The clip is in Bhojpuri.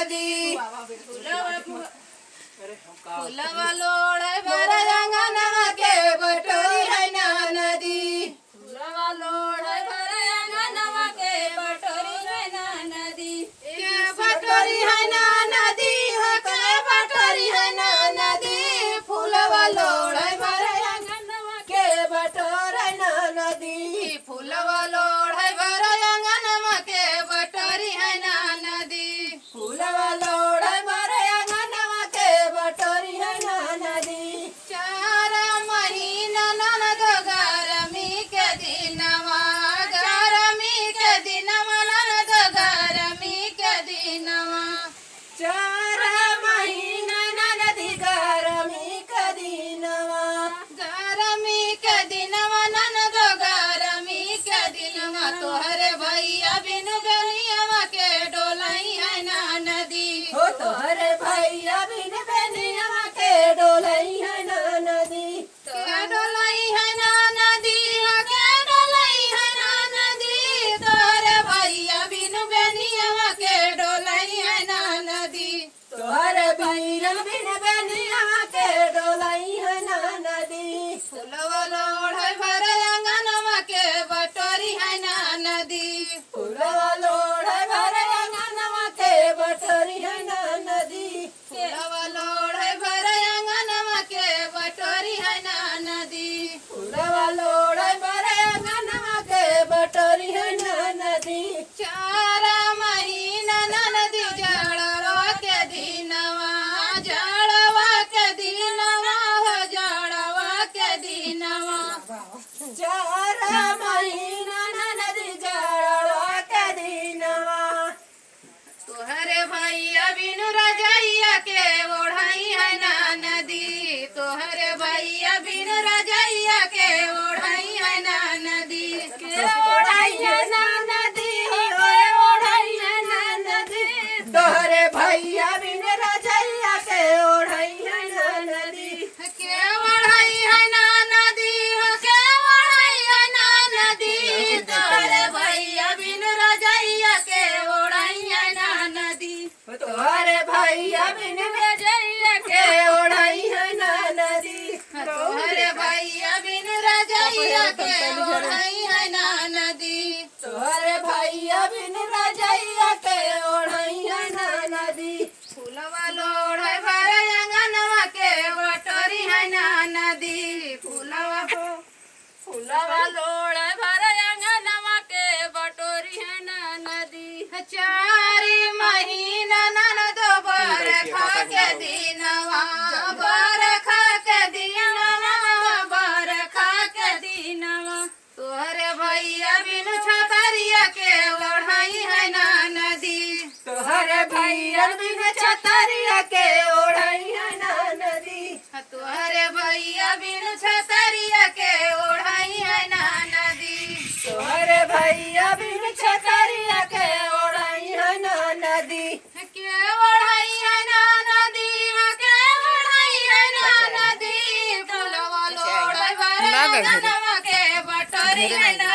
नदी फुलवा लोड़े भरे अंगनवा के बटोरी है ना नदी फुलवा लोड़े भरे अंगनवा के बटोरी है ना नदी के बटोरी है ना नदी हो के बटोरी है ना नदी फुलवा लोड़े भरे अंगनवा के बटोरी ना नदी फुलवा लोड़े भरे अंगनवा के बटोरी है ना नदी फुलवा लोड़े भरे अंगनवा के बटोरी है ना नदी 4 महीना ननद गरमी के दिनवा ननद गरमी के दिनवा 4 महीना ननदी गरमी के दिनवा ननद गरमी के दिनवा तोहरे भैया बिनु बेनियावा के डोलाई है ना नदी हो तोहरे भैया बिनु बेनियावा के डोलाई है ना नदी के डोलाई है ना नदी हो के डोलाई है ना नदी तोहरे भैया बिनु बेनियावा के डोलाई है ना नदी तोहरे भैया बिनु बेनियावा के डोलाई है ना नदी फुलवा लोड़े भरे अंगनवा के बटोरी है ना नदी फुलवा लोड़े भरे अंगनवा के बटोरी है ना नदी फुलवा लोड़े भरे अंगनवा के बटोरी है ना नदी फुलवा लोड़े भरे अंगनवा के बटोरी है ना नदी 4 महीना ननदी जड़वा के दिनवा हो जड़वा के दिनवा 4 महीना ननदी जड़वा के दिनवा तोहरे भैया बिनु रजैया के ओढ़ाई है ना नदी तोहरे भैया बिनु रजैया के ओढ़ाई है ना नदी के ओढ़ाई है ना नदी ओढ़ाई है ना नदी तोहरे भैया बिनु रजैया के ओढ़ाई है ना नदी के ओढ़ाई है ना नदी के ओढ़ाई है ना नदी तोहरे भैया बिनु रजैया के ओढ़ाई है ना नदी तोहरे भैया बिनु रजैया के ओढ़ाई है ना नदी तोहरे भैया बिनु रजैया के ओढ़ाई है ना नदी तोहरे भैया बिनु रजैया के ओढ़ाई है ना नदी फुलवा लोड़े भरे अंगनवा के बटोरी है ना नदी फुलवा लोड़े भरे अंगनवा के बटोरी है ना नदी 4 महीना ननद बरखा के दिनवा तोहरे भैया बिनु छतरिया के ओढ़ाई है ना नदी तोहरे भैया बिनु छतरिया के ओढ़ाई है ना नदी तोहरे भैया बिनु छतरिया के ओढ़ाई है ना नदी तोहरे भैया बिनु छतरिया के ओढ़ाई है ना नदी के ओढ़ाई है ना नदी के ओढ़ाई है ना नदी फुलवा लोड़े भरे अंगनवा के बटोरी है ना